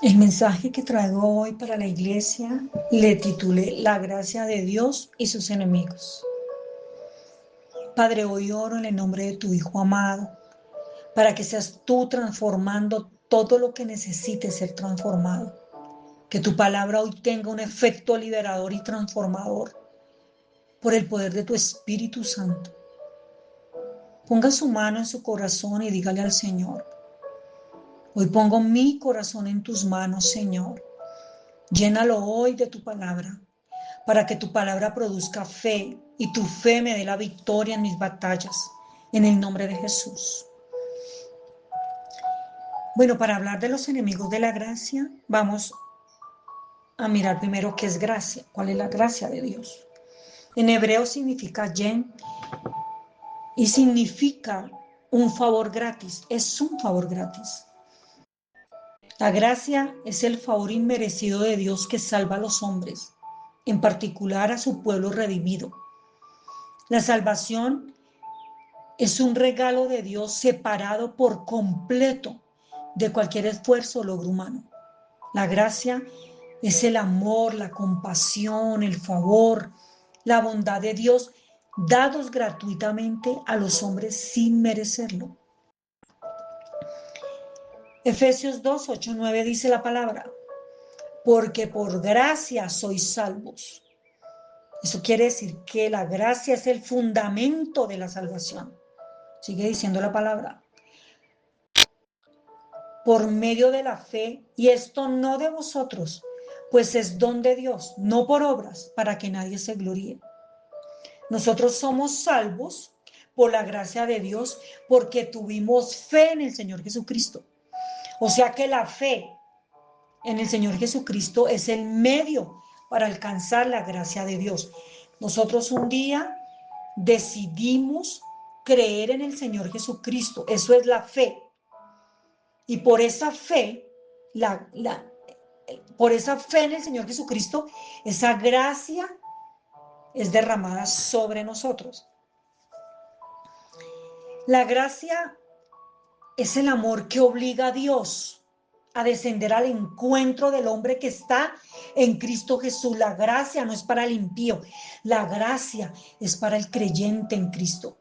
El mensaje que traigo hoy para la iglesia le titulé La gracia de Dios y sus enemigos. Padre, hoy oro en el nombre de tu Hijo amado, para que seas tú transformando todo lo que necesite ser transformado. Que tu palabra hoy tenga un efecto liberador y transformador por el poder de tu Espíritu Santo. Ponga su mano en su corazón y dígale al Señor: hoy pongo mi corazón en tus manos, Señor. Llénalo hoy de tu palabra, para que tu palabra produzca fe y tu fe me dé la victoria en mis batallas, en el nombre de Jesús. Bueno, para hablar de los enemigos de la gracia, vamos a mirar primero qué es gracia, cuál es la gracia de Dios. En hebreo significa yen y significa un favor gratis, es un favor gratis. La gracia es el favor inmerecido de Dios que salva a los hombres, en particular a su pueblo redimido. La salvación es un regalo de Dios separado por completo de cualquier esfuerzo o logro humano. La gracia es el amor, la compasión, el favor, la bondad de Dios dados gratuitamente a los hombres sin merecerlo. Efesios 2, 8, 9 dice la palabra: porque por gracia sois salvos. Eso quiere decir que la gracia es el fundamento de la salvación. Sigue diciendo la palabra: por medio de la fe, y esto no de vosotros, pues es don de Dios, no por obras, para que nadie se gloríe. Nosotros somos salvos por la gracia de Dios, porque tuvimos fe en el Señor Jesucristo. O sea que la fe en el Señor Jesucristo es el medio para alcanzar la gracia de Dios. Nosotros un día decidimos creer en el Señor Jesucristo, eso es la fe. Y por esa fe, por esa fe en el Señor Jesucristo, esa gracia es derramada sobre nosotros. La gracia es el amor que obliga a Dios a descender al encuentro del hombre que está en Cristo Jesús. La gracia no es para el impío, la gracia es para el creyente en Cristo.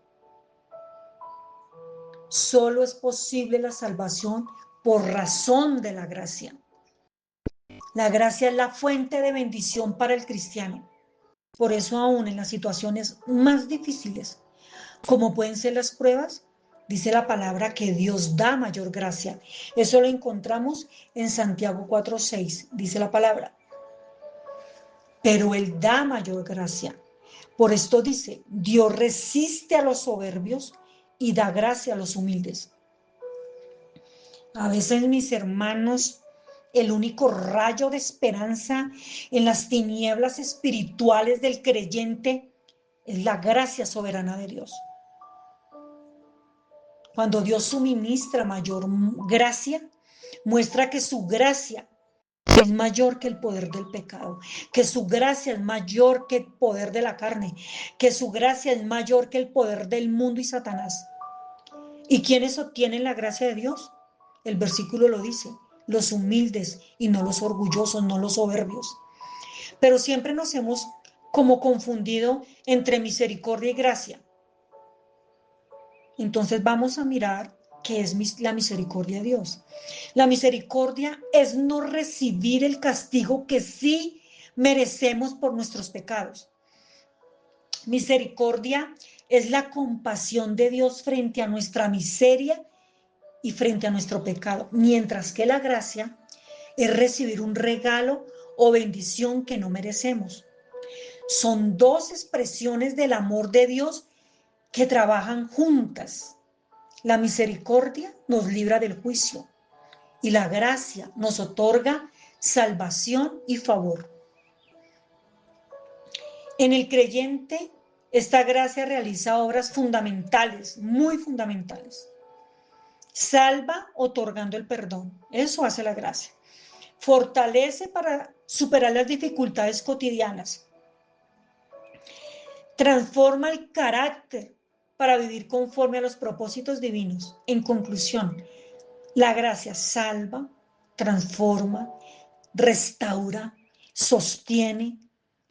Solo es posible la salvación por razón de la gracia. La gracia es la fuente de bendición para el cristiano. Por eso aún en las situaciones más difíciles, como pueden ser las pruebas, dice la palabra que Dios da mayor gracia. Eso lo encontramos en Santiago 4:6, dice la palabra. Pero Él da mayor gracia. Por esto dice: Dios resiste a los soberbios y da gracia a los humildes. A veces, mis hermanos, el único rayo de esperanza en las tinieblas espirituales del creyente es la gracia soberana de Dios. Cuando Dios suministra mayor gracia, muestra que su gracia es mayor que el poder del pecado, que su gracia es mayor que el poder de la carne, que su gracia es mayor que el poder del mundo y Satanás. ¿Y quiénes obtienen la gracia de Dios? El versículo lo dice: los humildes y no los orgullosos, no los soberbios. Pero siempre nos hemos como confundido entre misericordia y gracia. Entonces vamos a mirar qué es la misericordia de Dios. La misericordia es no recibir el castigo que sí merecemos por nuestros pecados. Misericordia es la compasión de Dios frente a nuestra miseria y frente a nuestro pecado, mientras que la gracia es recibir un regalo o bendición que no merecemos. Son dos expresiones del amor de Dios que trabajan juntas. La misericordia nos libra del juicio y la gracia nos otorga salvación y favor. En el creyente, esta gracia realiza obras fundamentales, muy fundamentales. Salva otorgando el perdón, eso hace la gracia. Fortalece para superar las dificultades cotidianas. Transforma el carácter para vivir conforme a los propósitos divinos. En conclusión, la gracia salva, transforma, restaura, sostiene,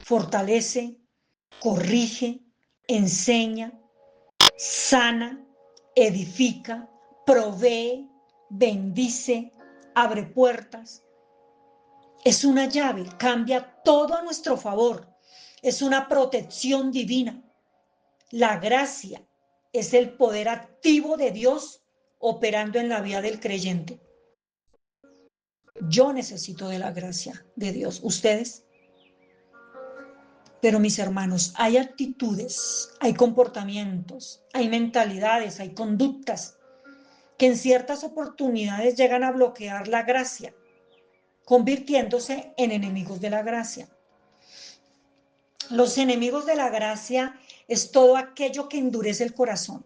fortalece, corrige, enseña, sana, edifica, provee, bendice, abre puertas. Es una llave, cambia todo a nuestro favor. Es una protección divina. La gracia es el poder activo de Dios operando en la vida del creyente. Yo necesito de la gracia de Dios. ¿Ustedes? Pero mis hermanos, hay actitudes, hay comportamientos, hay mentalidades, hay conductas que en ciertas oportunidades llegan a bloquear la gracia, convirtiéndose en enemigos de la gracia. Los enemigos de la gracia es todo aquello que endurece el corazón,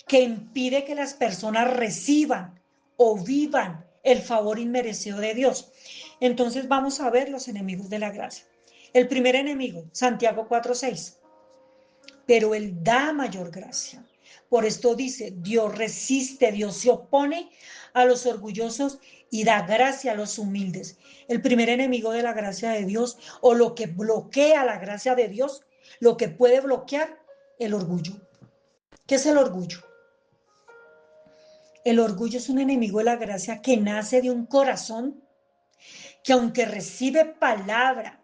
que impide que las personas reciban o vivan el favor inmerecido de Dios. Entonces vamos a ver los enemigos de la gracia. El primer enemigo, Santiago 4:6. Pero Él da mayor gracia. Por esto dice, Dios resiste, Dios se opone a los orgullosos y da gracia a los humildes. El primer enemigo de la gracia de Dios, o lo que bloquea la gracia de Dios, lo que puede bloquear, el orgullo. ¿Qué es el orgullo? El orgullo es un enemigo de la gracia que nace de un corazón que, aunque recibe palabra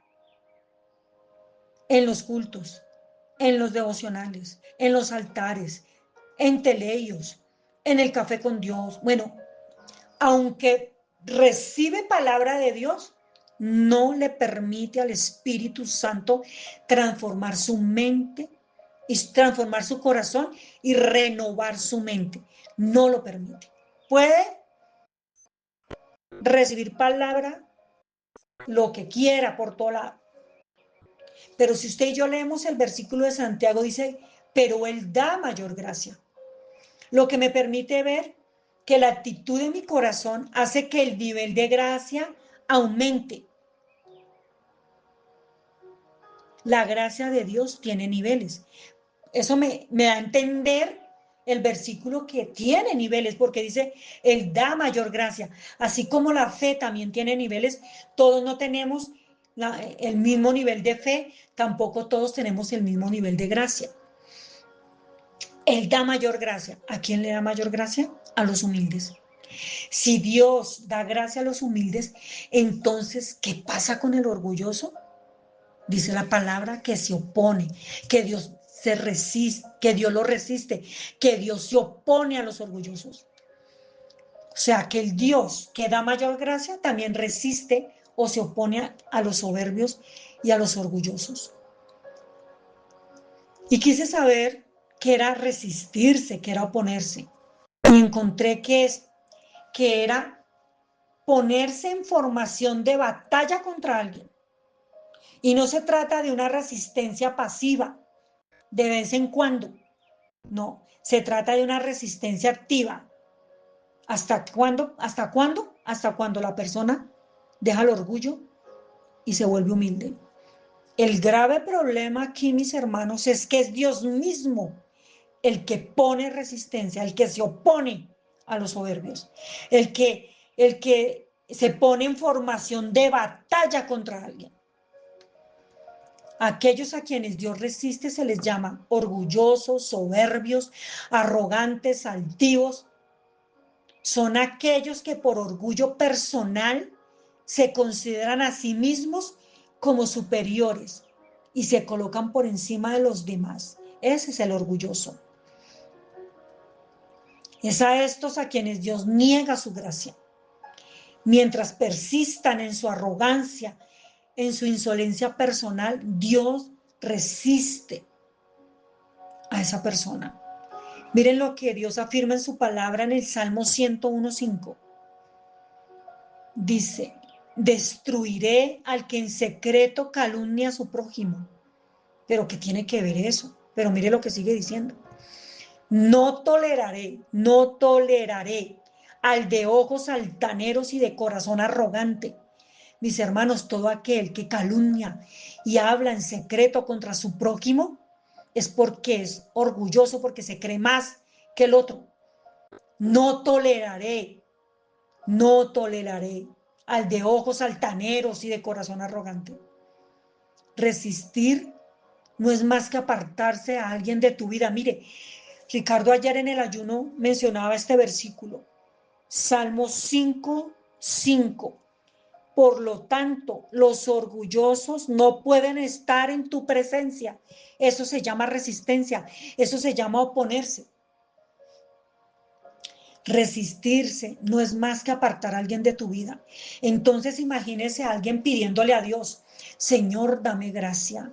en los cultos, en los devocionales, en los altares, en teleios, en el café con Dios, bueno, aunque recibe palabra de Dios, no le permite al Espíritu Santo transformar su mente y transformar su corazón y renovar su mente. No lo permite. Puede recibir palabra lo que quiera por todo lado. Pero si usted y yo leemos el versículo de Santiago, dice, pero Él da mayor gracia. Lo que me permite ver que la actitud de mi corazón hace que el nivel de gracia aumente. La gracia de Dios tiene niveles. Eso me da a entender el versículo que tiene niveles, porque dice, Él da mayor gracia. Así como la fe también tiene niveles, todos no tenemos el mismo nivel de fe, tampoco todos tenemos el mismo nivel de gracia. Él da mayor gracia. ¿A quién le da mayor gracia? A los humildes. Si Dios da gracia a los humildes, entonces, ¿qué pasa con el orgulloso? Dice la palabra que se opone, que Dios se resiste, que Dios lo resiste, que Dios se opone a los orgullosos. O sea, que el Dios que da mayor gracia también resiste o se opone a los soberbios y a los orgullosos. Y quise saber qué era resistirse, qué era oponerse. Y encontré que era ponerse en formación de batalla contra alguien. Y no se trata de una resistencia pasiva, de vez en cuando. No, se trata de una resistencia activa. ¿Hasta cuándo? ¿Hasta cuándo? Hasta cuando la persona deja el orgullo y se vuelve humilde. El grave problema aquí, mis hermanos, es que es Dios mismo el que pone resistencia, el que se opone a los soberbios, el que se pone en formación de batalla contra alguien. Aquellos a quienes Dios resiste se les llama orgullosos, soberbios, arrogantes, altivos. Son aquellos que por orgullo personal se consideran a sí mismos como superiores y se colocan por encima de los demás. Ese es el orgulloso. Es a estos a quienes Dios niega su gracia. Mientras persistan en su arrogancia, en su insolencia personal, Dios resiste a esa persona. Miren lo que Dios afirma en su palabra en el Salmo 101:5. Dice, destruiré al que en secreto calumnia a su prójimo. Pero ¿qué tiene que ver eso? Pero mire lo que sigue diciendo. No toleraré al de ojos altaneros y de corazón arrogante. Mis hermanos, todo aquel que calumnia y habla en secreto contra su prójimo es porque es orgulloso, porque se cree más que el otro. No toleraré No toleraré al de ojos altaneros y de corazón arrogante. Resistir no es más que apartarse a alguien de tu vida. Mire, Ricardo ayer en el ayuno mencionaba este versículo, Salmo 5:5. Por lo tanto, los orgullosos no pueden estar en tu presencia. Eso se llama resistencia, eso se llama oponerse. Resistirse no es más que apartar a alguien de tu vida. Entonces imagínese a alguien pidiéndole a Dios, Señor, dame gracia.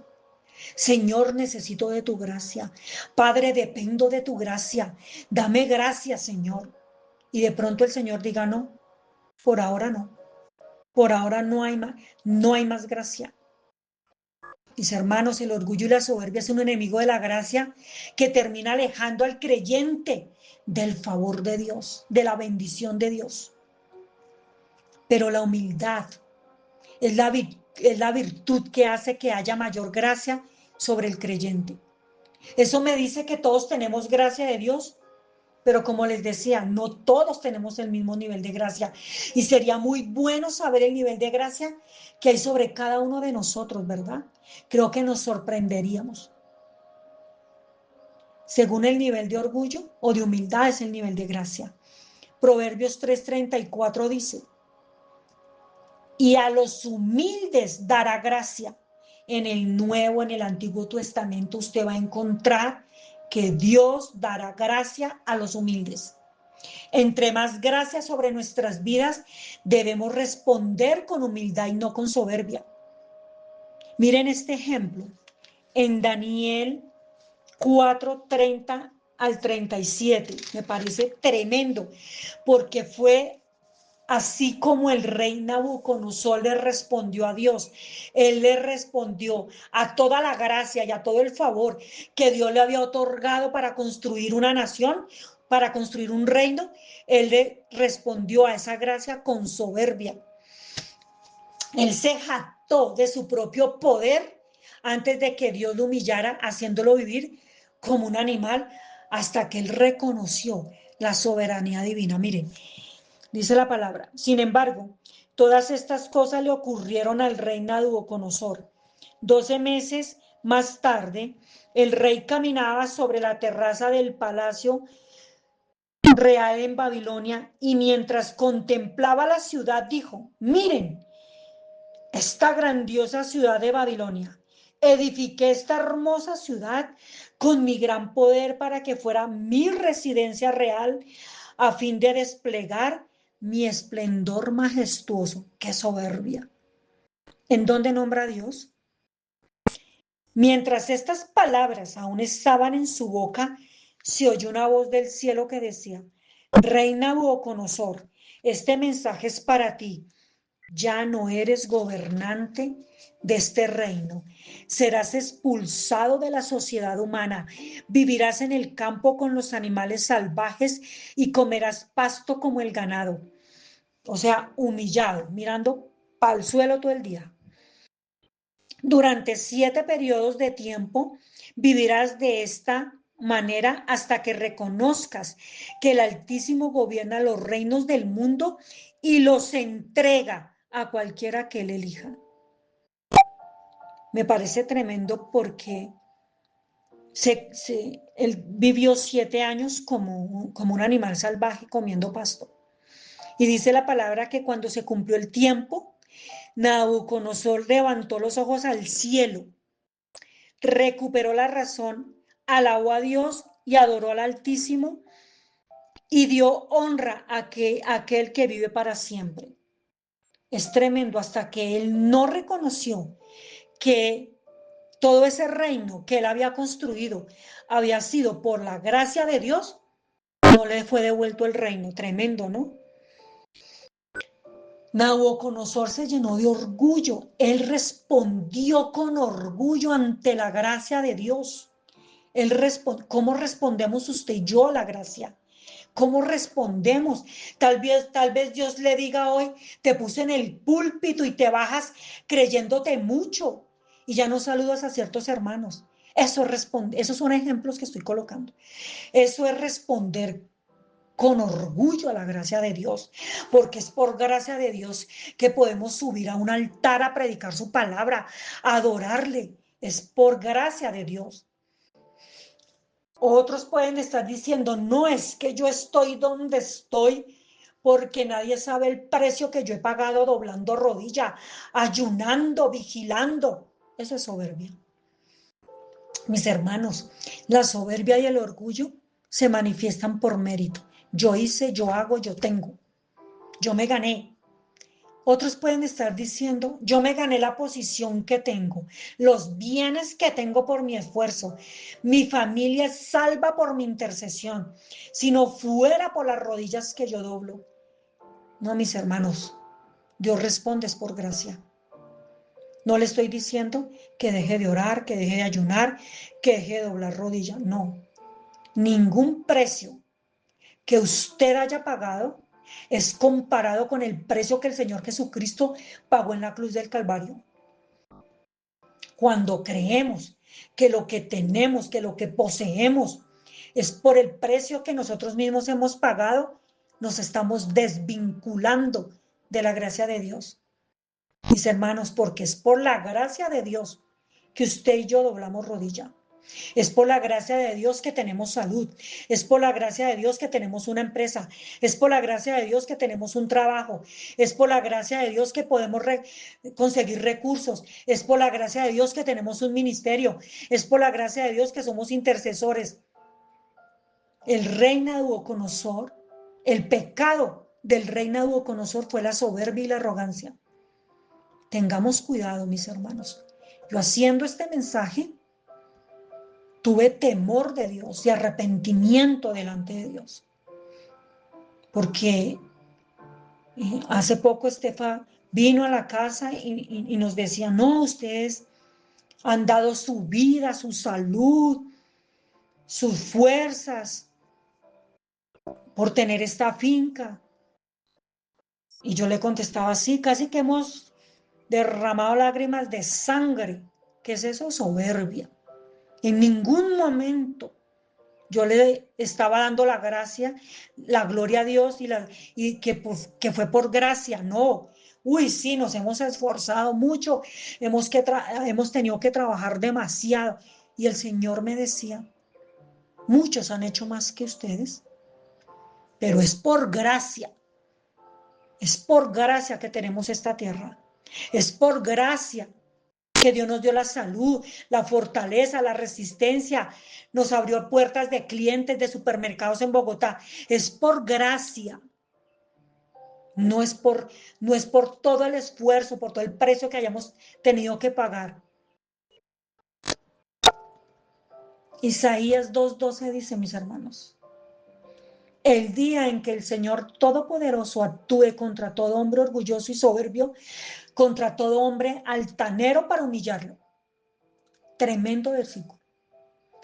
Señor, necesito de tu gracia. Padre, dependo de tu gracia. Dame gracia, Señor. Y de pronto el Señor diga, no, por ahora no. Por ahora no hay más gracia. Mis hermanos, el orgullo y la soberbia es un enemigo de la gracia que termina alejando al creyente del favor de Dios, de la bendición de Dios. Pero la humildad es la virtud que hace que haya mayor gracia sobre el creyente. Eso me dice que todos tenemos gracia de Dios, pero como les decía, no todos tenemos el mismo nivel de gracia. Y sería muy bueno saber el nivel de gracia que hay sobre cada uno de nosotros, ¿verdad? Creo que nos sorprenderíamos. Según el nivel de orgullo o de humildad es el nivel de gracia. Proverbios 3:34 dice, y a los humildes dará gracia. En el Nuevo, en el Antiguo Testamento, usted va a encontrar que Dios dará gracia a los humildes. Entre más gracia sobre nuestras vidas, debemos responder con humildad y no con soberbia. Miren este ejemplo. En Daniel 4:30 al 37. Me parece tremendo, porque fue así como el rey Nabucodonosor le respondió a Dios. Él le respondió a toda la gracia y a todo el favor que Dios le había otorgado para construir una nación, para construir un reino. Él le respondió a esa gracia con soberbia. Él se jactó de su propio poder antes de que Dios lo humillara, haciéndolo vivir como un animal, hasta que él reconoció la soberanía divina. Miren, dice la palabra. Sin embargo, todas estas cosas le ocurrieron al rey Nabucodonosor. 12 meses más tarde, el rey caminaba sobre la terraza del palacio real en Babilonia y mientras contemplaba la ciudad dijo, miren, esta grandiosa ciudad de Babilonia. Edifiqué esta hermosa ciudad con mi gran poder para que fuera mi residencia real a fin de desplegar mi esplendor majestuoso. ¡Qué soberbia! ¿En dónde nombra a Dios? Mientras estas palabras aún estaban en su boca, se oyó una voz del cielo que decía, Rey Nabucodonosor, este mensaje es para ti. Ya no eres gobernante de este reino. Serás expulsado de la sociedad humana. Vivirás en el campo con los animales salvajes y comerás pasto como el ganado. O sea, humillado, mirando para el suelo todo el día. Durante 7 periodos de tiempo vivirás de esta manera hasta que reconozcas que el Altísimo gobierna los reinos del mundo y los entrega a cualquiera que él elija. Me parece tremendo porque él vivió 7 años como un animal salvaje comiendo pasto. Y dice la palabra que cuando se cumplió el tiempo, Nabucodonosor levantó los ojos al cielo, recuperó la razón, alabó a Dios y adoró al Altísimo y dio honra a aquel que vive para siempre. Es tremendo hasta que él no reconoció que todo ese reino que él había construido había sido por la gracia de Dios, no le fue devuelto el reino. Tremendo, ¿no? Nabucodonosor se llenó de orgullo. Él respondió con orgullo ante la gracia de Dios. ¿Cómo respondemos usted y yo a la gracia? ¿Cómo respondemos? Tal vez Dios le diga hoy, te puse en el púlpito y te bajas creyéndote mucho y ya no saludas a ciertos hermanos. Esos son ejemplos que estoy colocando. Eso es responder con orgullo a la gracia de Dios, porque es por gracia de Dios que podemos subir a un altar a predicar su palabra, a adorarle. Es por gracia de Dios. Otros pueden estar diciendo, no es que yo estoy donde estoy porque nadie sabe el precio que yo he pagado doblando rodilla, ayunando, vigilando. Eso es soberbia. Mis hermanos, la soberbia y el orgullo se manifiestan por mérito. Yo hice, yo hago, yo tengo. Yo me gané. Otros pueden estar diciendo, yo me gané la posición que tengo, los bienes que tengo por mi esfuerzo. Mi familia es salva por mi intercesión. Si no fuera por las rodillas que yo doblo. No, mis hermanos, Dios responde es por gracia. No le estoy diciendo que deje de orar, que deje de ayunar, que deje de doblar rodillas. No, ningún precio que usted haya pagado es comparado con el precio que el Señor Jesucristo pagó en la cruz del Calvario. Cuando creemos que lo que tenemos, que lo que poseemos es por el precio que nosotros mismos hemos pagado, nos estamos desvinculando de la gracia de Dios. Mis hermanos, porque es por la gracia de Dios que usted y yo doblamos rodilla. Es por la gracia de Dios que tenemos salud. Es por la gracia de Dios que tenemos una empresa. Es por la gracia de Dios que tenemos un trabajo. Es por la gracia de Dios que podemos conseguir recursos. Es por la gracia de Dios que tenemos un ministerio. Es por la gracia de Dios que somos intercesores. El rey Nabucodonosor, el pecado del rey Nabucodonosor fue la soberbia y la arrogancia. Tengamos cuidado, mis hermanos. Yo haciendo este mensaje, tuve temor de Dios y arrepentimiento delante de Dios. Porque hace poco Estefa vino a la casa y nos decía, no, ustedes han dado su vida, su salud, sus fuerzas por tener esta finca. Y yo le contestaba, sí, casi que hemos derramado lágrimas de sangre. ¿Qué es eso? Soberbia. En ningún momento yo le estaba dando la gracia, la gloria a Dios y que fue por gracia. No. Uy, sí, nos hemos esforzado mucho, hemos tenido que trabajar demasiado. Y el Señor me decía, muchos han hecho más que ustedes, pero es por gracia que tenemos esta tierra. Es por gracia que Dios nos dio la salud, la fortaleza, la resistencia, nos abrió puertas de clientes de supermercados en Bogotá. Es por gracia. No es por todo el esfuerzo, por todo el precio que hayamos tenido que pagar. Isaías 2:12 dice, mis hermanos, el día en que el Señor Todopoderoso actúe contra todo hombre orgulloso y soberbio, contra todo hombre altanero para humillarlo. Tremendo versículo.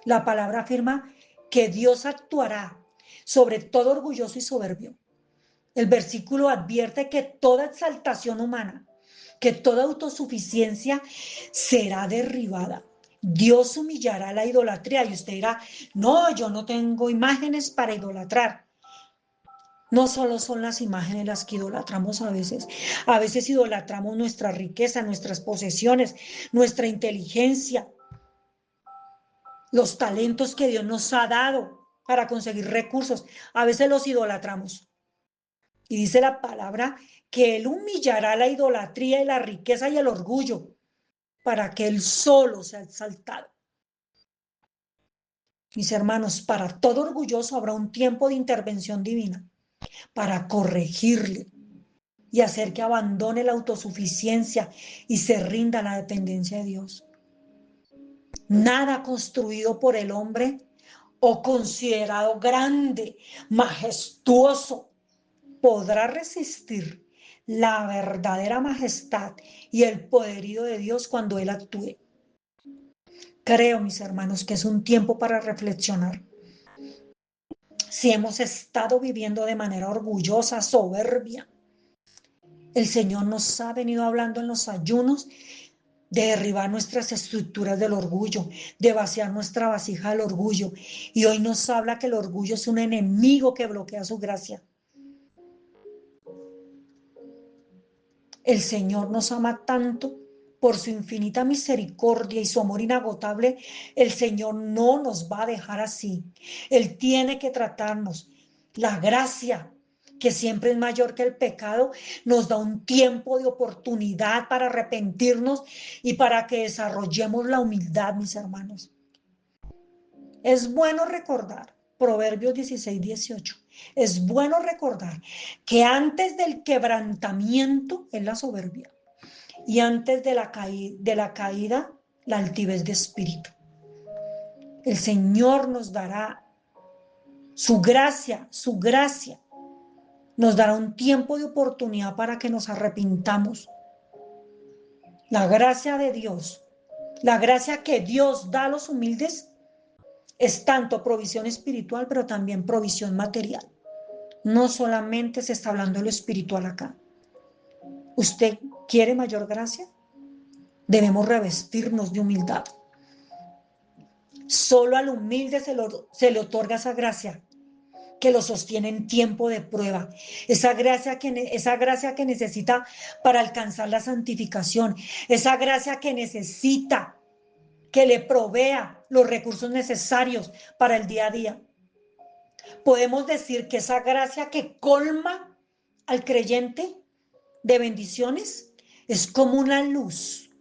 La palabra afirma que Dios actuará sobre todo orgulloso y soberbio. El versículo advierte que toda exaltación humana, que toda autosuficiencia será derribada. Dios humillará la idolatría y usted dirá, no, yo no tengo imágenes para idolatrar. No solo son las imágenes las que idolatramos a veces idolatramos nuestra riqueza, nuestras posesiones, nuestra inteligencia, los talentos que Dios nos ha dado para conseguir recursos, a veces los idolatramos. Y dice la palabra que Él humillará la idolatría y la riqueza y el orgullo para que Él solo sea exaltado. Mis hermanos, para todo orgulloso habrá un tiempo de intervención divina para corregirle y hacer que abandone la autosuficiencia y se rinda a la dependencia de Dios. Nada construido por el hombre o considerado grande, majestuoso, podrá resistir la verdadera majestad y el poderío de Dios cuando Él actúe. Creo, mis hermanos, que es un tiempo para reflexionar. Si hemos estado viviendo de manera orgullosa, soberbia, el Señor nos ha venido hablando en los ayunos de derribar nuestras estructuras del orgullo, de vaciar nuestra vasija del orgullo. Y hoy nos habla que el orgullo es un enemigo que bloquea su gracia. El Señor nos ama tanto por su infinita misericordia y su amor inagotable. El Señor no nos va a dejar así. Él tiene que tratarnos. La gracia, que siempre es mayor que el pecado, nos da un tiempo de oportunidad para arrepentirnos y para que desarrollemos la humildad, mis hermanos. Es bueno recordar, Proverbios 16:18, es bueno recordar que antes del quebrantamiento es la soberbia y antes de la caída, la altivez de espíritu. El Señor nos dará su gracia, nos dará un tiempo de oportunidad para que nos arrepintamos. La gracia de Dios, la gracia que Dios da a los humildes es tanto provisión espiritual, pero también provisión material. No solamente se está hablando de lo espiritual acá. ¿Usted quiere mayor gracia? Debemos revestirnos de humildad. Solo al humilde se le otorga esa gracia que lo sostiene en tiempo de prueba, esa gracia que necesita para alcanzar la santificación, esa gracia que necesita que le provea los recursos necesarios para el día a día. Podemos decir que esa gracia que colma al creyente de bendiciones es como una luz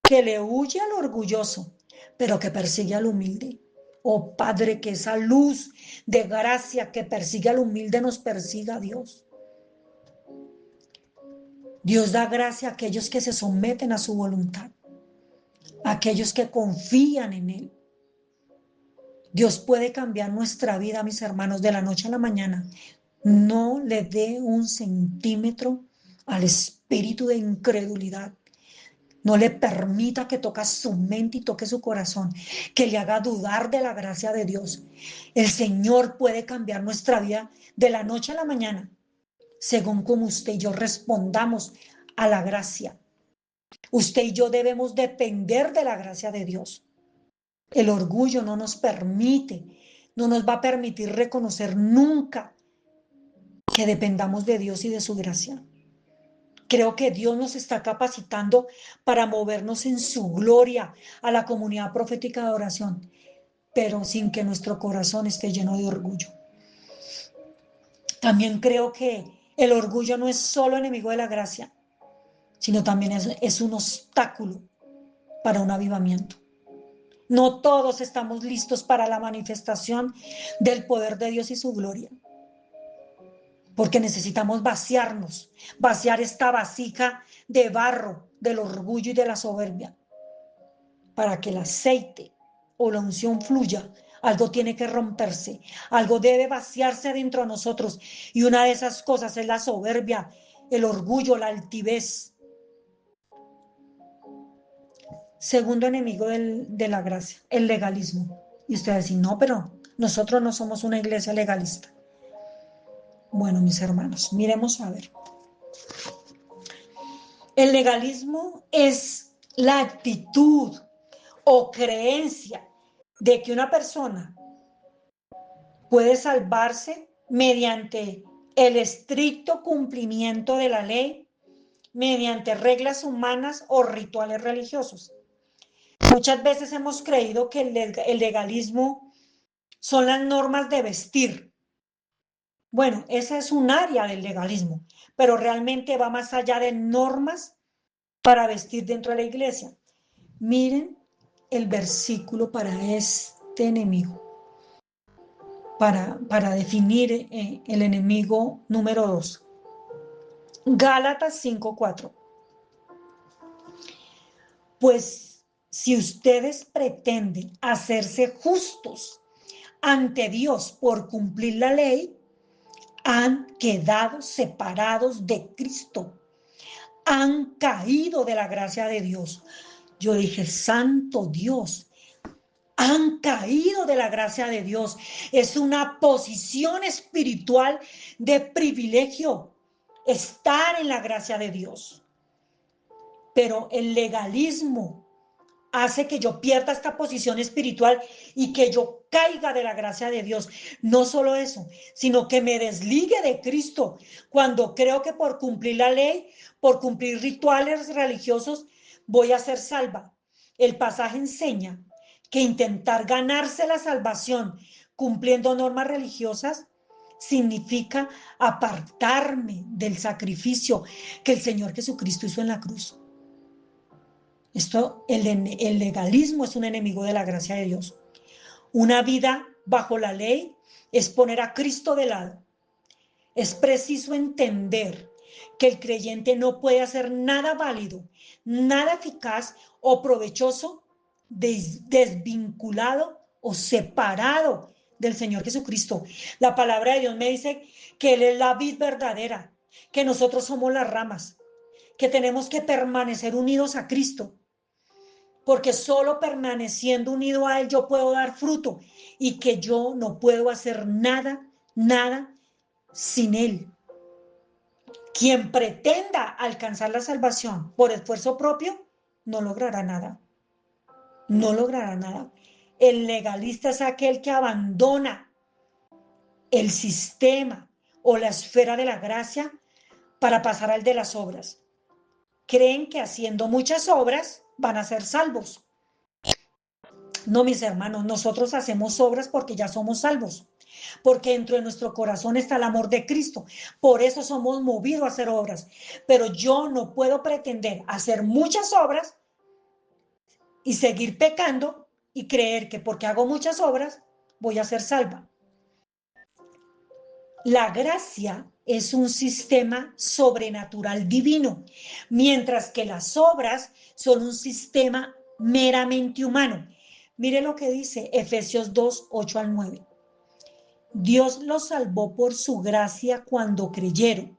que le huye al orgulloso, pero que persigue al humilde. Oh Padre, que esa luz de gracia que persigue al humilde nos persiga a Dios. Dios da gracia a aquellos que se someten a su voluntad, a aquellos que confían en Él. Dios puede cambiar nuestra vida, mis hermanos, de la noche a la mañana. No le dé un centímetro al espíritu de incredulidad. No le permita que toque su mente y toque su corazón, que le haga dudar de la gracia de Dios. El Señor puede cambiar nuestra vida de la noche a la mañana, según como usted y yo respondamos a la gracia. Usted y yo debemos depender de la gracia de Dios. El orgullo no nos permite, no nos va a permitir reconocer nunca que dependamos de Dios y de su gracia. Creo que Dios nos está capacitando para movernos en su gloria a la comunidad profética de oración, pero sin que nuestro corazón esté lleno de orgullo. También creo que el orgullo no es solo enemigo de la gracia, sino también es un obstáculo para un avivamiento. No todos estamos listos para la manifestación del poder de Dios y su gloria, porque necesitamos vaciar esta vasija de barro del orgullo y de la soberbia, para que el aceite o la unción fluya. Algo tiene que romperse, algo debe vaciarse dentro de nosotros, y una de esas cosas es la soberbia, el orgullo, la altivez. Segundo enemigo de la gracia, el legalismo. Y ustedes dicen, no, pero nosotros no somos una iglesia legalista. Bueno, mis hermanos, miremos a ver. El legalismo es la actitud o creencia de que una persona puede salvarse mediante el estricto cumplimiento de la ley, mediante reglas humanas o rituales religiosos. Muchas veces hemos creído que el legalismo son las normas de vestir. Bueno, esa es un área del legalismo, pero realmente va más allá de normas para vestir dentro de la iglesia. Miren el versículo para este enemigo, para definir el enemigo número 2. Gálatas 5:4. Pues si ustedes pretenden hacerse justos ante Dios por cumplir la ley, han quedado separados de Cristo, han caído de la gracia de Dios. Yo dije, santo Dios, han caído de la gracia de Dios. Es una posición espiritual de privilegio estar en la gracia de Dios. Pero el legalismo hace que yo pierda esta posición espiritual y que yo caiga de la gracia de Dios. No solo eso, sino que me desligue de Cristo cuando creo que por cumplir la ley, por cumplir rituales religiosos, voy a ser salva. El pasaje enseña que intentar ganarse la salvación cumpliendo normas religiosas significa apartarme del sacrificio que el Señor Jesucristo hizo en la cruz. El legalismo es un enemigo de la gracia de Dios. Una vida bajo la ley es poner a Cristo de lado. Es preciso entender que el creyente no puede hacer nada válido, nada eficaz o provechoso desvinculado o separado del Señor Jesucristo. La palabra de Dios me dice que Él es la vid verdadera, que nosotros somos las ramas, que tenemos que permanecer unidos a Cristo, porque solo permaneciendo unido a Él yo puedo dar fruto y que yo no puedo hacer nada, nada sin Él. Quien pretenda alcanzar la salvación por esfuerzo propio, no logrará nada. No logrará nada. El legalista es aquel que abandona el sistema o la esfera de la gracia para pasar al de las obras. Creen que haciendo muchas obras van a ser salvos. No, mis hermanos, nosotros hacemos obras porque ya somos salvos, porque dentro de nuestro corazón está el amor de Cristo. Por eso somos movidos a hacer obras. Pero yo no puedo pretender hacer muchas obras y seguir pecando y creer que porque hago muchas obras voy a ser salva. La gracia es un sistema sobrenatural divino, mientras que las obras son un sistema meramente humano. Mire lo que dice Efesios 2, 8 al 9. Dios los salvó por su gracia cuando creyeron.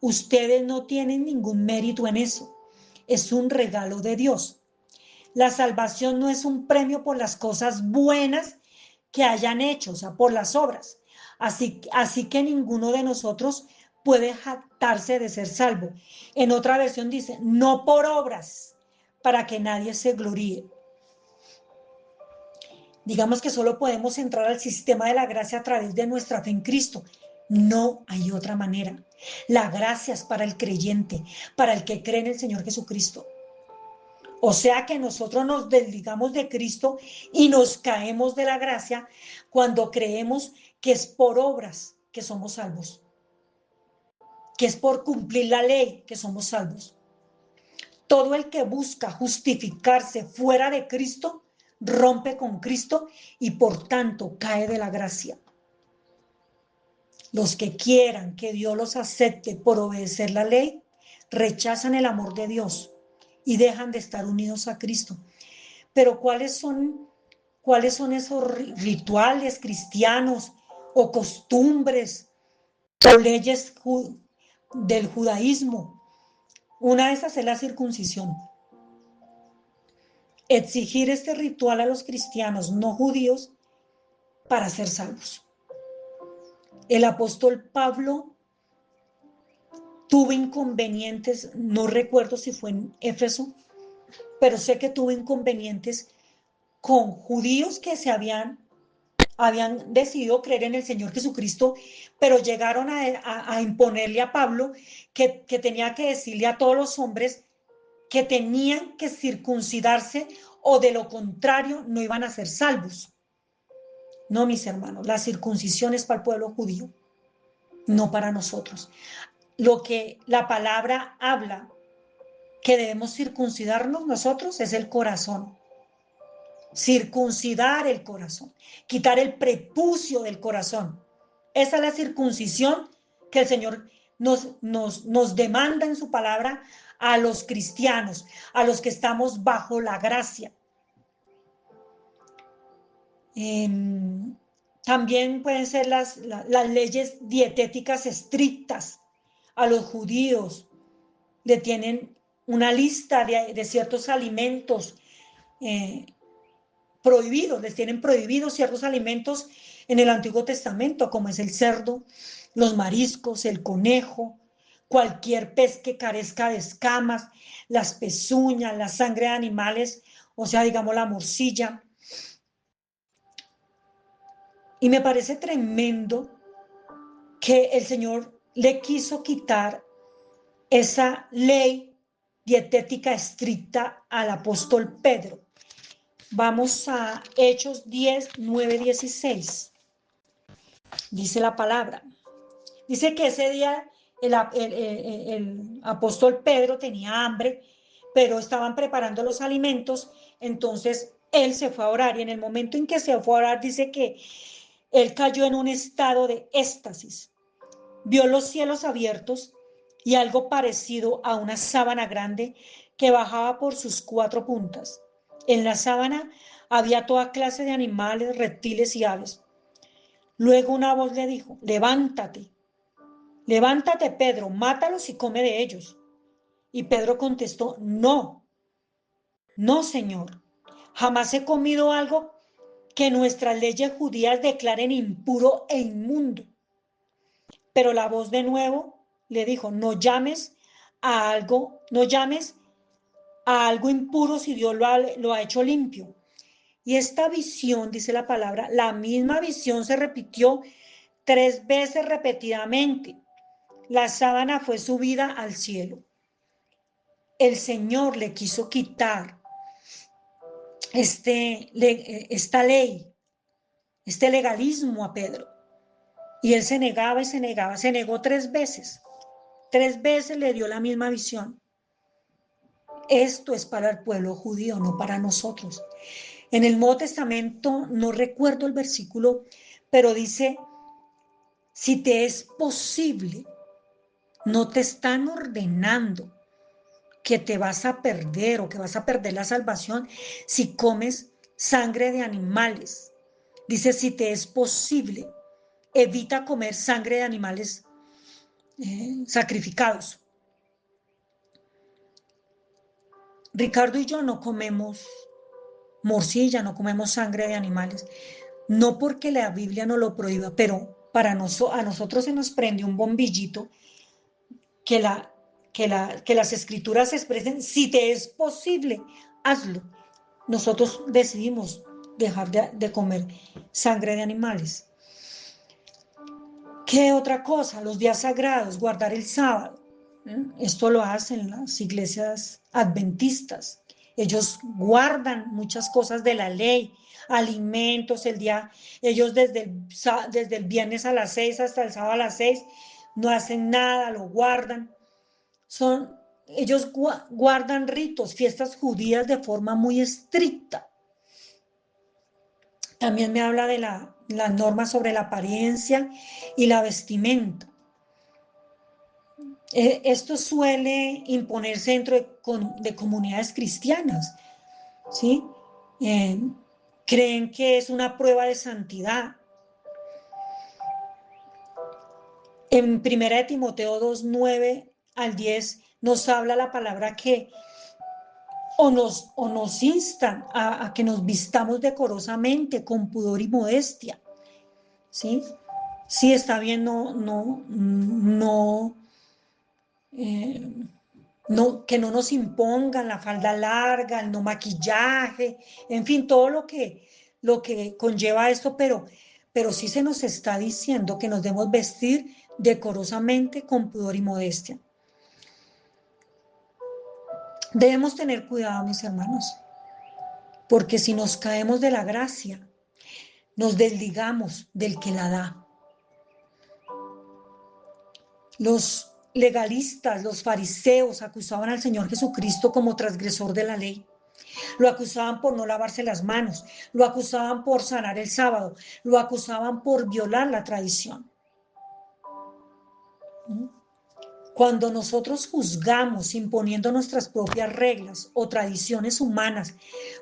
Ustedes no tienen ningún mérito en eso. Es un regalo de Dios. La salvación no es un premio por las cosas buenas que hayan hecho, o sea, por las obras. Así que ninguno de nosotros puede jactarse de ser salvo. En otra versión dice, no por obras, para que nadie se gloríe. Digamos que solo podemos entrar al sistema de la gracia a través de nuestra fe en Cristo. No hay otra manera. La gracia es para el creyente, para el que cree en el Señor Jesucristo. O sea que nosotros nos desligamos de Cristo y nos caemos de la gracia cuando creemos que es por obras que somos salvos, que es por cumplir la ley que somos salvos. Todo el que busca justificarse fuera de Cristo rompe con Cristo y por tanto cae de la gracia. Los que quieran que Dios los acepte por obedecer la ley rechazan el amor de Dios y dejan de estar unidos a Cristo. Pero ¿cuáles son esos rituales cristianos o costumbres o leyes del judaísmo? Una de esas es la circuncisión. Exigir este ritual a los cristianos no judíos para ser salvos. El apóstol Pablo tuvo inconvenientes, no recuerdo si fue en Éfeso, pero sé que tuvo inconvenientes con judíos que habían decidido creer en el Señor Jesucristo, pero llegaron a imponerle a Pablo que tenía que decirle a todos los hombres que tenían que circuncidarse o de lo contrario no iban a ser salvos. No, mis hermanos, la circuncisión es para el pueblo judío, no para nosotros. Lo que la palabra habla que debemos circuncidarnos nosotros es el corazón. Circuncidar el corazón, quitar el prepucio del corazón. Esa es la circuncisión que el Señor nos demanda en su palabra a los cristianos, a los que estamos bajo la gracia. También pueden ser las leyes dietéticas estrictas. A los judíos le tienen una lista de ciertos alimentos prohibidos, les tienen prohibidos ciertos alimentos en el Antiguo Testamento, como es el cerdo, los mariscos, el conejo, cualquier pez que carezca de escamas, las pezuñas, la sangre de animales o sea, digamos la morcilla. Y me parece tremendo que el Señor le quiso quitar esa ley dietética estricta al apóstol Pedro. Vamos a Hechos 10, 9, 16. Dice la palabra. Dice que ese día el apóstol Pedro tenía hambre, pero estaban preparando los alimentos, entonces él se fue a orar y en el momento en que se fue a orar dice que él cayó en un estado de éxtasis. Vio los cielos abiertos y algo parecido a una sábana grande que bajaba por sus 4 puntas. En la sábana había toda clase de animales, reptiles y aves. Luego una voz le dijo: levántate, levántate, Pedro, mátalos y come de ellos. Y Pedro contestó: no, no, Señor, jamás he comido algo que nuestras leyes judías declaren impuro e inmundo. Pero la voz de nuevo le dijo: no llames a algo impuro si Dios lo ha hecho limpio. Y esta visión, dice la palabra, la misma visión se repitió 3 veces repetidamente. La sábana fue subida al cielo. El Señor le quiso quitar esta ley, este legalismo a Pedro. Y él se negaba y se negaba. Se negó 3 veces. 3 veces le dio la misma visión. Esto es para el pueblo judío, no para nosotros. En el Nuevo Testamento, no recuerdo el versículo, pero dice: si te es posible, no te están ordenando que te vas a perder o que vas a perder la salvación si comes sangre de animales. Dice: si te es posible, evita comer sangre de animales sacrificados. Ricardo y yo no comemos morcilla, no comemos sangre de animales, no porque la Biblia no lo prohíba, pero a nosotros se nos prende un bombillito que las escrituras expresen: si te es posible, hazlo. Nosotros decidimos dejar de comer sangre de animales. ¿Qué otra cosa? Los días sagrados, guardar el sábado. Esto lo hacen las iglesias adventistas. Ellos guardan muchas cosas de la ley, alimentos, ellos desde el viernes a las 6 hasta el sábado a las 6 no hacen nada, lo guardan. Ellos guardan ritos, fiestas judías de forma muy estricta. También me habla de las normas sobre la apariencia y la vestimenta. Esto suele imponerse dentro de comunidades cristianas, ¿sí? Creen que es una prueba de santidad. En 1 Timoteo 2, 9 al 10 nos habla la palabra que nos instan a que nos vistamos decorosamente, con pudor y modestia, ¿sí? Sí, está bien, que no nos impongan la falda larga, el no maquillaje, en fin, todo lo que conlleva esto, pero sí se nos está diciendo que nos debemos vestir decorosamente, con pudor y modestia. Debemos tener cuidado, mis hermanos, porque si nos caemos de la gracia, nos desligamos del que la da. Los legalistas, los fariseos, acusaban al Señor Jesucristo como transgresor de la ley. Lo acusaban por no lavarse las manos, lo acusaban por sanar el sábado, lo acusaban por violar la tradición. Cuando nosotros juzgamos imponiendo nuestras propias reglas o tradiciones humanas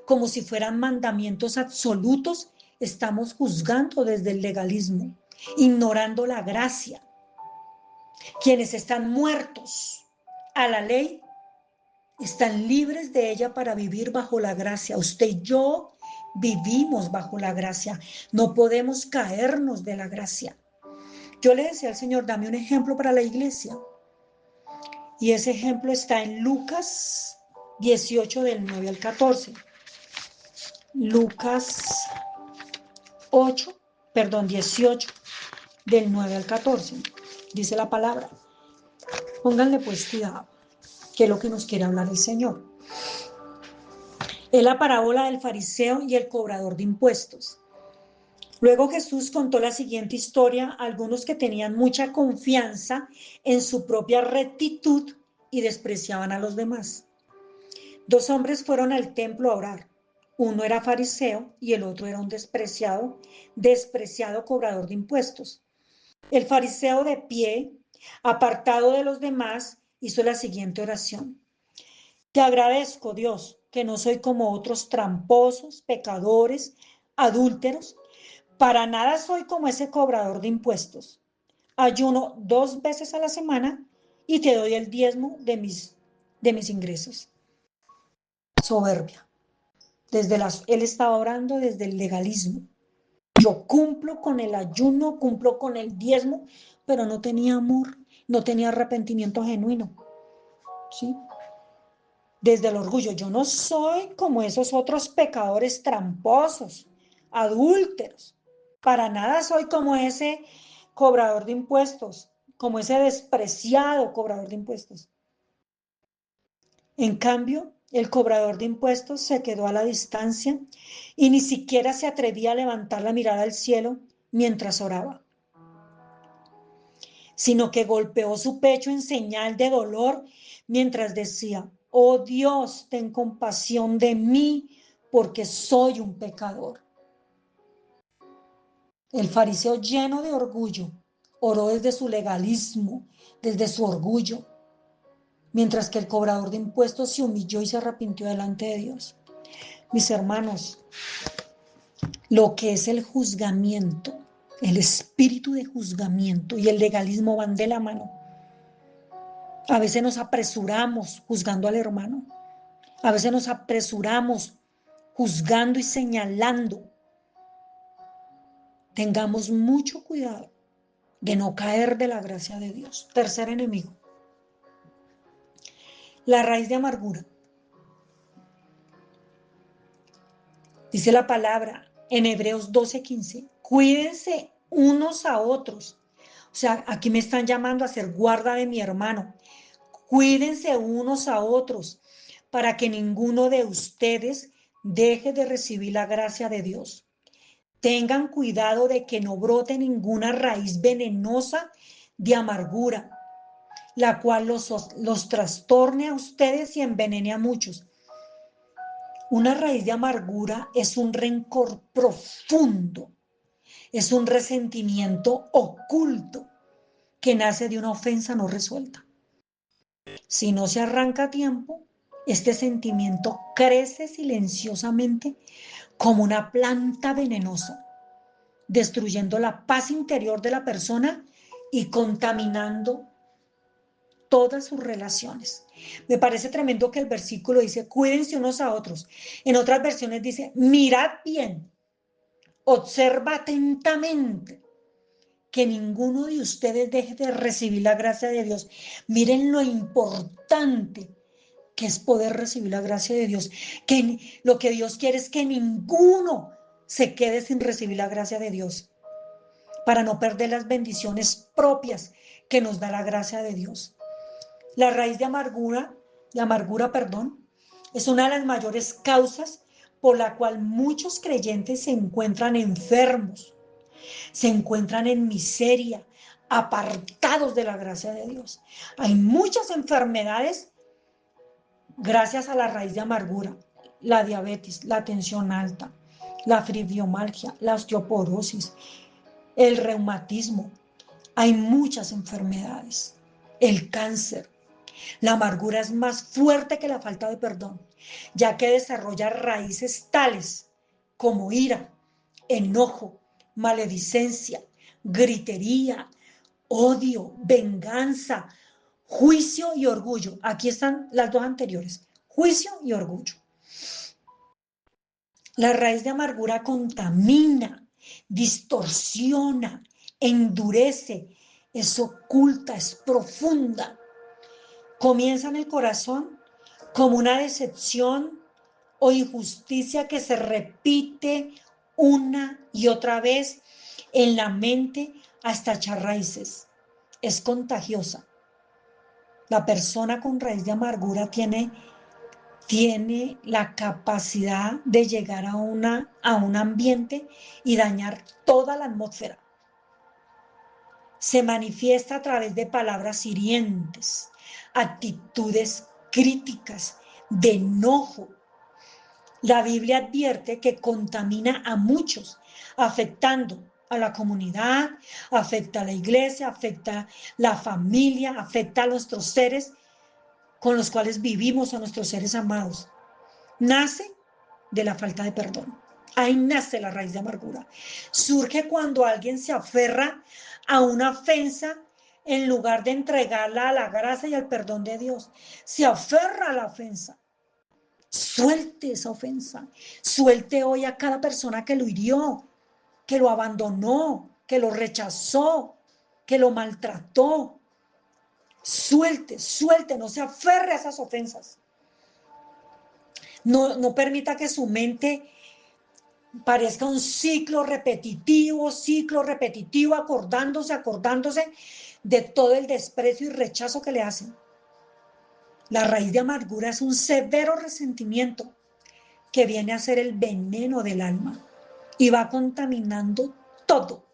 como si fueran mandamientos absolutos, estamos juzgando desde el legalismo, ignorando la gracia. Quienes están muertos a la ley están libres de ella para vivir bajo la gracia. Usted y yo vivimos bajo la gracia. No podemos caernos de la gracia. Yo le decía al Señor: dame un ejemplo para la iglesia. Y ese ejemplo está en Lucas 18, del 9 al 14. Lucas 8, perdón, 18, del 9 al 14. Dice la palabra. Pónganle pues cuidado, que es lo que nos quiere hablar el Señor. Es la parábola del fariseo y el cobrador de impuestos. Luego Jesús contó la siguiente historia a algunos que tenían mucha confianza en su propia rectitud y despreciaban a los demás. Dos hombres fueron al templo a orar. Uno era fariseo y el otro era un despreciado cobrador de impuestos. El fariseo, de pie, apartado de los demás, hizo la siguiente oración. Te agradezco, Dios, que no soy como otros tramposos, pecadores, adúlteros. Para nada soy como ese cobrador de impuestos. Ayuno 2 veces a la semana y te doy el diezmo de mis ingresos. Soberbia. Él estaba orando desde el legalismo. Yo cumplo con el ayuno, cumplo con el diezmo, pero no tenía amor, no tenía arrepentimiento genuino. ¿Sí? Desde el orgullo, yo no soy como esos otros pecadores tramposos, adúlteros. Para nada soy como ese cobrador de impuestos, como ese despreciado cobrador de impuestos. En cambio, el cobrador de impuestos se quedó a la distancia y ni siquiera se atrevía a levantar la mirada al cielo mientras oraba, sino que golpeó su pecho en señal de dolor mientras decía, oh Dios, ten compasión de mí porque soy un pecador. El fariseo, lleno de orgullo, oró desde su legalismo, desde su orgullo, mientras que el cobrador de impuestos se humilló y se arrepintió delante de Dios. Mis hermanos, lo que es el juzgamiento, el espíritu de juzgamiento y el legalismo van de la mano. A veces nos apresuramos juzgando al hermano. A veces nos apresuramos juzgando y señalando. Tengamos mucho cuidado de no caer de la gracia de Dios. Tercer enemigo. La raíz de amargura. Dice la palabra en Hebreos 12:15. Cuídense unos a otros. O sea, aquí me están llamando a ser guarda de mi hermano. Cuídense unos a otros para que ninguno de ustedes deje de recibir la gracia de Dios. Tengan cuidado de que no brote ninguna raíz venenosa de amargura, la cual los trastorne a ustedes y envenene a muchos. Una raíz de amargura es un rencor profundo, es un resentimiento oculto que nace de una ofensa no resuelta. Si no se arranca a tiempo, este sentimiento crece silenciosamente como una planta venenosa, destruyendo la paz interior de la persona y contaminando todas sus relaciones. Me parece tremendo que el versículo dice, cuídense unos a otros. En otras versiones dice, mirad bien, observa atentamente, que ninguno de ustedes deje de recibir la gracia de Dios. Miren lo importante que es poder recibir la gracia de Dios, que lo que Dios quiere es que ninguno se quede sin recibir la gracia de Dios, para no perder las bendiciones propias que nos da la gracia de Dios. La raíz de amargura, es una de las mayores causas por la cual muchos creyentes se encuentran enfermos, se encuentran en miseria, apartados de la gracia de Dios. Hay muchas enfermedades gracias a la raíz de amargura, la diabetes, la tensión alta, la fibromialgia, la osteoporosis, el reumatismo. Hay muchas enfermedades, el cáncer. La amargura es más fuerte que la falta de perdón, ya que desarrolla raíces tales como ira, enojo, maledicencia, gritería, odio, venganza, juicio y orgullo. Aquí están las dos anteriores, juicio y orgullo. La raíz de amargura contamina, distorsiona, endurece, es oculta, es profunda. Comienza en el corazón como una decepción o injusticia que se repite una y otra vez en la mente hasta echar raíces. Es contagiosa. La persona con raíz de amargura tiene la capacidad de llegar a un ambiente y dañar toda la atmósfera. Se manifiesta a través de palabras hirientes, actitudes críticas, de enojo. La Biblia advierte que contamina a muchos, afectando a la comunidad, afecta a la iglesia, afecta a la familia, afecta a nuestros seres con los cuales vivimos, a nuestros seres amados. Nace de la falta de perdón. Ahí nace la raíz de amargura. Surge cuando alguien se aferra a una ofensa en lugar de entregarla a la gracia y al perdón de Dios. Se aferra a la ofensa. Suelte esa ofensa. Suelte hoy a cada persona que lo hirió, que lo abandonó, que lo rechazó, que lo maltrató. Suelte, suelte, no se aferre a esas ofensas. No permita que su mente parezca un ciclo repetitivo, acordándose de todo el desprecio y rechazo que le hacen. La raíz de amargura es un severo resentimiento que viene a ser el veneno del alma y va contaminando todo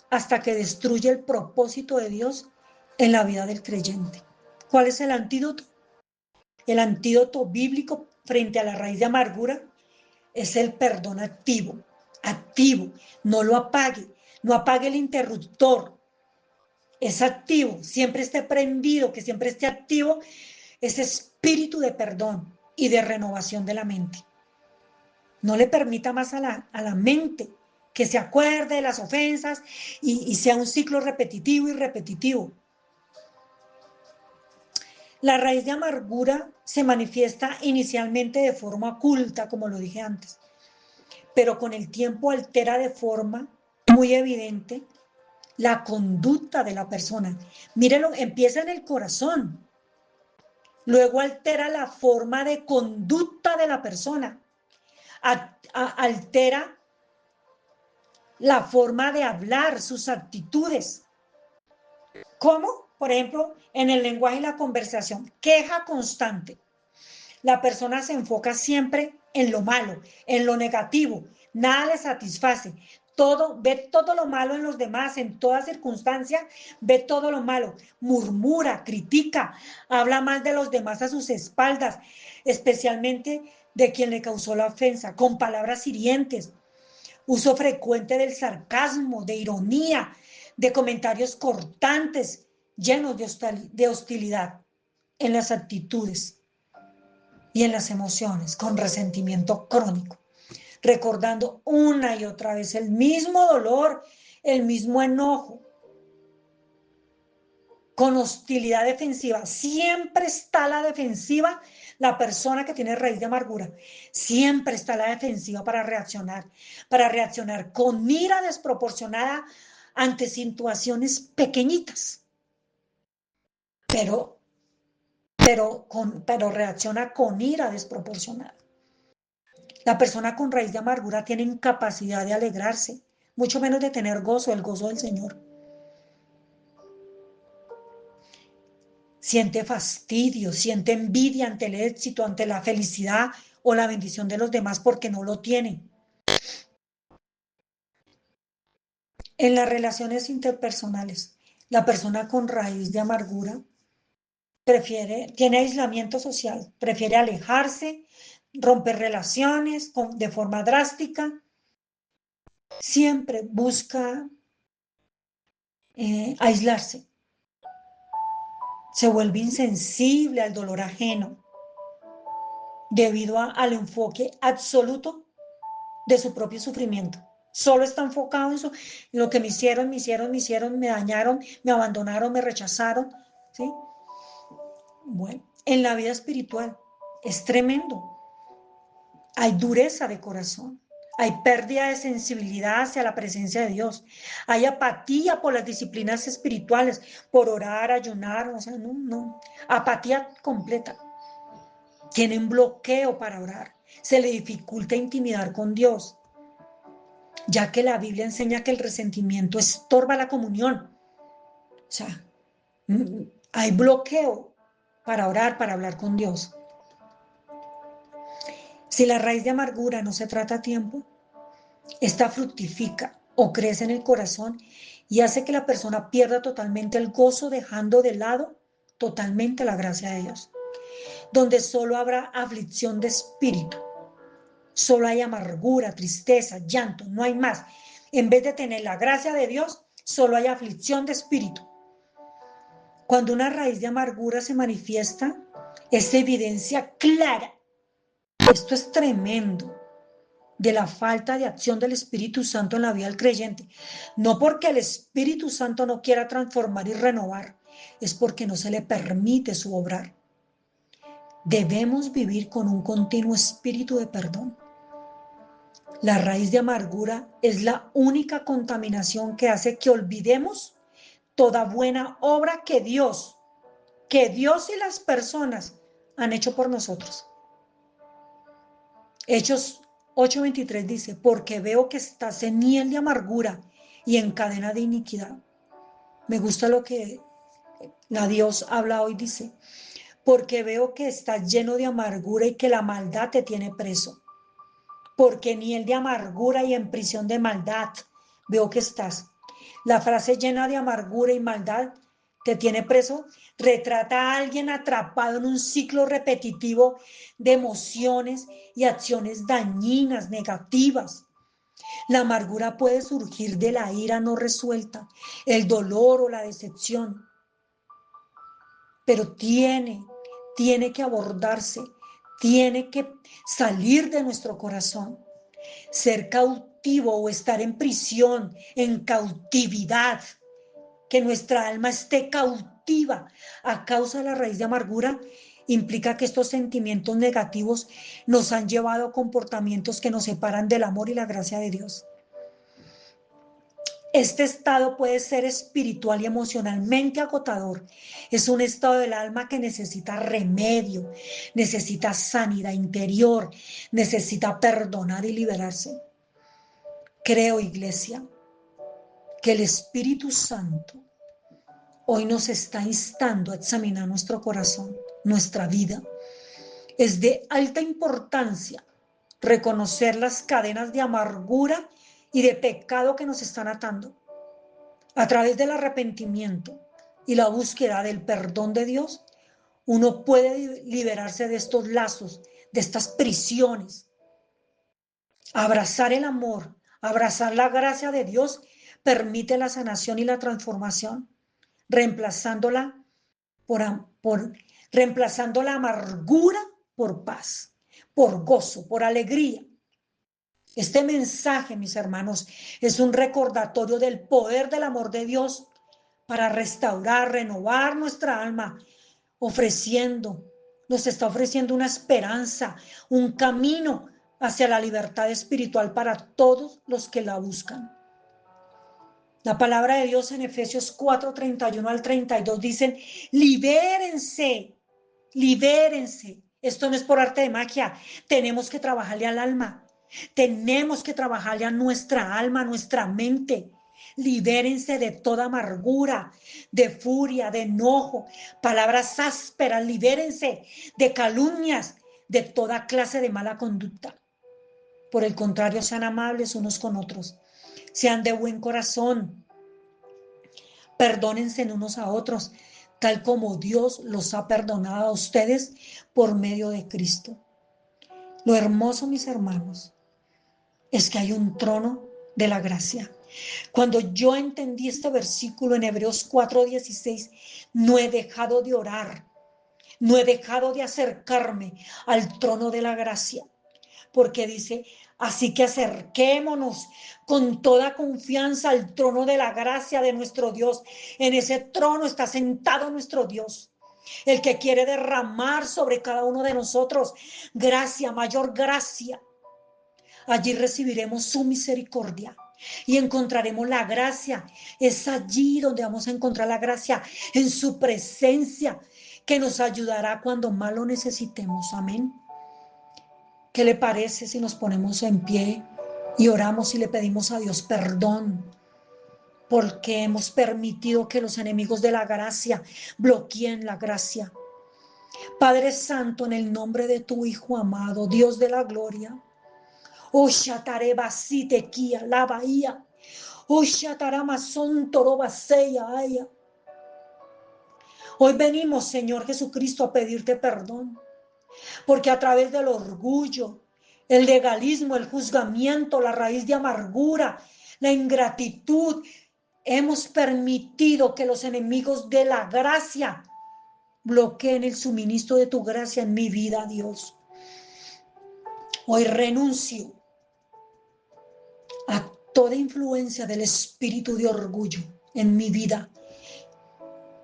hasta que destruye el propósito de Dios en la vida del creyente. ¿Cuál es el antídoto? El antídoto bíblico frente a la raíz de amargura es el perdón activo, no lo apague, no apague el interruptor, es activo, siempre esté prendido, que siempre esté activo ese espíritu de perdón y de renovación de la mente. No le permita más a la mente que se acuerde de las ofensas y sea un ciclo repetitivo y repetitivo. La raíz de amargura se manifiesta inicialmente de forma oculta, como lo dije antes, pero con el tiempo altera de forma muy evidente la conducta de la persona. Mírelo, empieza en el corazón, luego altera la forma de conducta de la persona, altera la forma de hablar, sus actitudes. ¿Cómo? Por ejemplo, en el lenguaje y la conversación, queja constante. La persona se enfoca siempre en lo malo, en lo negativo, nada le satisface. Ve todo lo malo en los demás, en toda circunstancia, ve todo lo malo, murmura, critica, habla mal de los demás a sus espaldas, especialmente de quien le causó la ofensa, con palabras hirientes, uso frecuente del sarcasmo, de ironía, de comentarios cortantes, llenos de hostilidad en las actitudes y en las emociones, con resentimiento crónico, recordando una y otra vez el mismo dolor, el mismo enojo, con hostilidad defensiva. Siempre está a la defensiva la persona que tiene raíz de amargura. Siempre está a la defensiva para reaccionar con ira desproporcionada ante situaciones pequeñitas, pero reacciona con ira desproporcionada. La persona con raíz de amargura tiene incapacidad de alegrarse, mucho menos de tener gozo, el gozo del Señor. Siente fastidio, siente envidia ante el éxito, ante la felicidad o la bendición de los demás porque no lo tiene. En las relaciones interpersonales, la persona con raíz de amargura tiene aislamiento social, prefiere alejarse, romper relaciones de forma drástica, siempre busca aislarse, se vuelve insensible al dolor ajeno debido al enfoque absoluto de su propio sufrimiento. Solo está enfocado en lo que me hicieron, me dañaron, me abandonaron, me rechazaron, ¿sí? Bueno, en la vida espiritual es tremendo. Hay dureza de corazón, hay pérdida de sensibilidad hacia la presencia de Dios, hay apatía por las disciplinas espirituales, por orar, ayunar, o sea, no, apatía completa. Tienen bloqueo para orar, se le dificulta intimidar con Dios, ya que la Biblia enseña que el resentimiento estorba la comunión. O sea, hay bloqueo para orar, para hablar con Dios. Si la raíz de amargura no se trata a tiempo, esta fructifica o crece en el corazón y hace que la persona pierda totalmente el gozo, dejando de lado totalmente la gracia de Dios. Donde solo habrá aflicción de espíritu, solo hay amargura, tristeza, llanto, no hay más. En vez de tener la gracia de Dios, solo hay aflicción de espíritu. Cuando una raíz de amargura se manifiesta, es evidencia clara. Esto es tremendo, de la falta de acción del Espíritu Santo en la vida del creyente. No porque el Espíritu Santo no quiera transformar y renovar, es porque no se le permite su obrar. Debemos vivir con un continuo espíritu de perdón. La raíz de amargura es la única contaminación que hace que olvidemos toda buena obra que Dios y las personas han hecho por nosotros. Hechos 8:23 dice, porque veo que estás en hiel de amargura y en cadena de iniquidad. Me gusta lo que la Dios habla hoy, dice, porque veo que estás lleno de amargura y que la maldad te tiene preso. Porque en hiel de amargura y en prisión de maldad veo que estás. La frase llena de amargura y maldad te tiene preso retrata a alguien atrapado en un ciclo repetitivo de emociones y acciones dañinas, negativas. La amargura puede surgir de la ira no resuelta, el dolor o la decepción, pero tiene que abordarse, tiene que salir de nuestro corazón. Ser cautivo o estar en prisión, en cautividad, que nuestra alma esté cautiva a causa de la raíz de amargura, implica que estos sentimientos negativos nos han llevado a comportamientos que nos separan del amor y la gracia de Dios. Este estado puede ser espiritual y emocionalmente agotador. Es un estado del alma que necesita remedio, necesita sanidad interior, necesita perdonar y liberarse. Creo, iglesia, que el Espíritu Santo hoy nos está instando a examinar nuestro corazón, nuestra vida. Es de alta importancia reconocer las cadenas de amargura y de pecado que nos están atando. A través del arrepentimiento y la búsqueda del perdón de Dios, uno puede liberarse de estos lazos, de estas prisiones. Abrazar el amor, abrazar la gracia de Dios permite la sanación y la transformación, reemplazándola reemplazando la amargura por paz, por gozo, por alegría. Este mensaje, mis hermanos, es un recordatorio del poder del amor de Dios para restaurar, renovar nuestra alma, nos está ofreciendo una esperanza, un camino hacia la libertad espiritual para todos los que la buscan. La palabra de Dios en Efesios 4:31 al 32 dicen, libérense, libérense. Esto no es por arte de magia, tenemos que trabajarle al alma, tenemos que trabajarle a nuestra alma, a nuestra mente. Libérense de toda amargura, de furia, de enojo, palabras ásperas, libérense de calumnias, de toda clase de mala conducta. Por el contrario, sean amables unos con otros, sean de buen corazón, perdónense unos a otros, tal como Dios los ha perdonado a ustedes por medio de Cristo. Lo hermoso, mis hermanos, es que hay un trono de la gracia. Cuando yo entendí este versículo en Hebreos 4:16, no he dejado de orar, no he dejado de acercarme al trono de la gracia, porque dice, así que acerquémonos con toda confianza al trono de la gracia de nuestro Dios. En ese trono está sentado nuestro Dios, el que quiere derramar sobre cada uno de nosotros gracia, mayor gracia. Allí recibiremos su misericordia y encontraremos la gracia. Es allí donde vamos a encontrar la gracia, en su presencia, que nos ayudará cuando más lo necesitemos. Amén. ¿Qué le parece si nos ponemos en pie y oramos y le pedimos a Dios perdón porque hemos permitido que los enemigos de la gracia bloqueen la gracia? Padre Santo, en el nombre de tu Hijo amado, Dios de la gloria, Oshatareba Sitequia, la bahía, Oshatarama son Torobaseya, aya. Hoy venimos, Señor Jesucristo, a pedirte perdón, porque a través del orgullo, el legalismo, el juzgamiento, la raíz de amargura, la ingratitud, hemos permitido que los enemigos de la gracia bloqueen el suministro de tu gracia en mi vida, Dios. Hoy renuncio a toda influencia del espíritu de orgullo en mi vida.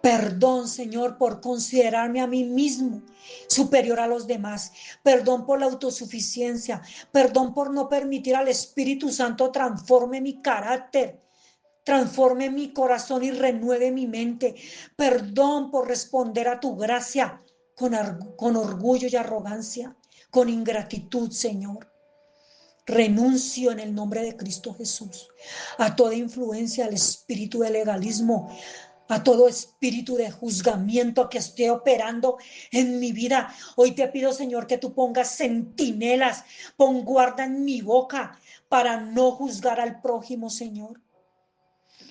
Perdón, Señor, por considerarme a mí mismo superior a los demás. Perdón por la autosuficiencia. Perdón por no permitir al Espíritu Santo transforme mi carácter, transforme mi corazón y renueve mi mente. Perdón por responder a tu gracia con orgullo y arrogancia, con ingratitud, Señor. Renuncio en el nombre de Cristo Jesús a toda influencia del espíritu de legalismo, a todo espíritu de juzgamiento que esté operando en mi vida. Hoy te pido, Señor, que tú pongas centinelas, pon guarda en mi boca para no juzgar al prójimo, Señor.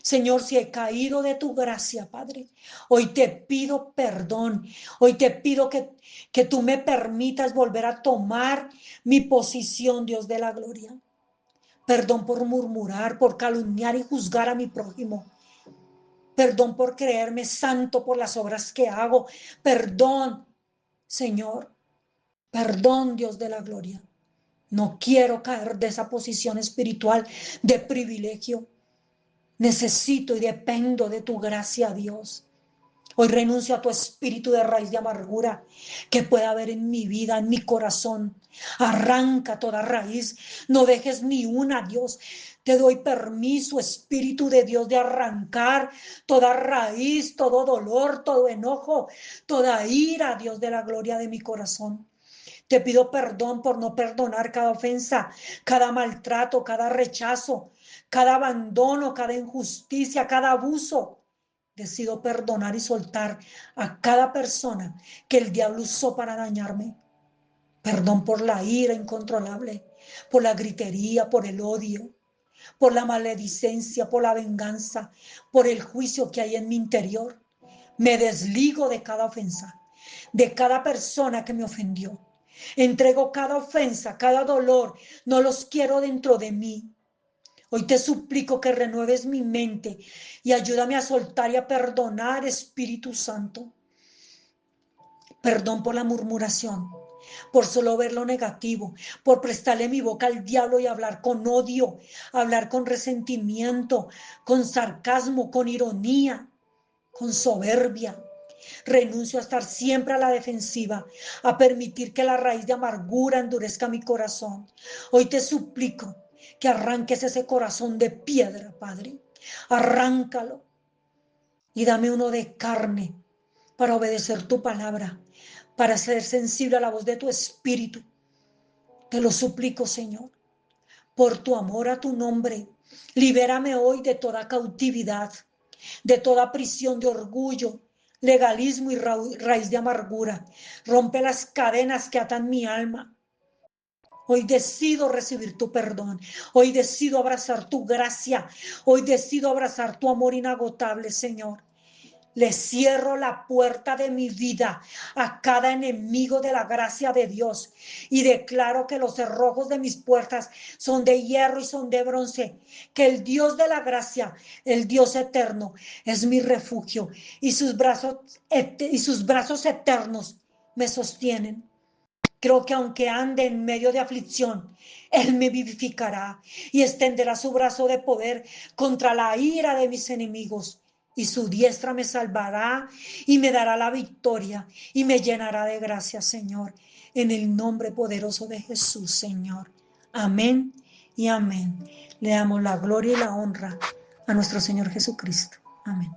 Señor, si he caído de tu gracia, Padre, hoy te pido perdón. Hoy te pido que tú me permitas volver a tomar mi posición, Dios de la gloria. Perdón por murmurar, por calumniar y juzgar a mi prójimo. Perdón por creerme santo por las obras que hago. Perdón, Señor. Perdón, Dios de la gloria. No quiero caer de esa posición espiritual de privilegio. Necesito y dependo de tu gracia, Dios. Hoy renuncio a tu espíritu de raíz de amargura que pueda haber en mi vida, en mi corazón. Arranca toda raíz, no dejes ni una, Dios. Te doy permiso, Espíritu de Dios, de arrancar toda raíz, todo dolor, todo enojo, toda ira, Dios de la gloria de mi corazón. Te pido perdón por no perdonar cada ofensa, cada maltrato, cada rechazo, cada abandono, cada injusticia, cada abuso. Decido perdonar y soltar a cada persona que el diablo usó para dañarme. Perdón por la ira incontrolable, por la gritería, por el odio, por la maledicencia, por la venganza, por el juicio que hay en mi interior. Me desligo de cada ofensa, de cada persona que me ofendió. Entrego cada ofensa, cada dolor, no los quiero dentro de mí. Hoy te suplico que renueves mi mente y ayúdame a soltar y a perdonar, Espíritu Santo. Perdón por la murmuración, por solo ver lo negativo, por prestarle mi boca al diablo y hablar con odio, hablar con resentimiento, con sarcasmo, con ironía, con soberbia. Renuncio a estar siempre a la defensiva, a permitir que la raíz de amargura endurezca mi corazón. Hoy te suplico que arranques ese corazón de piedra, Padre. Arráncalo y dame uno de carne para obedecer tu palabra, para ser sensible a la voz de tu espíritu. Te lo suplico, Señor, por tu amor a tu nombre. Libérame hoy de toda cautividad, de toda prisión de orgullo, legalismo y raíz de amargura. Rompe las cadenas que atan mi alma. Hoy decido recibir tu perdón. Hoy decido abrazar tu gracia. Hoy decido abrazar tu amor inagotable, Señor. Le cierro la puerta de mi vida a cada enemigo de la gracia de Dios y declaro que los cerrojos de mis puertas son de hierro y son de bronce, que el Dios de la gracia, el Dios eterno, es mi refugio y sus brazos eternos me sostienen. Creo que aunque ande en medio de aflicción, Él me vivificará y extenderá su brazo de poder contra la ira de mis enemigos. Y su diestra me salvará y me dará la victoria y me llenará de gracia, Señor, en el nombre poderoso de Jesús, Señor. Amén y amén. Le damos la gloria y la honra a nuestro Señor Jesucristo. Amén.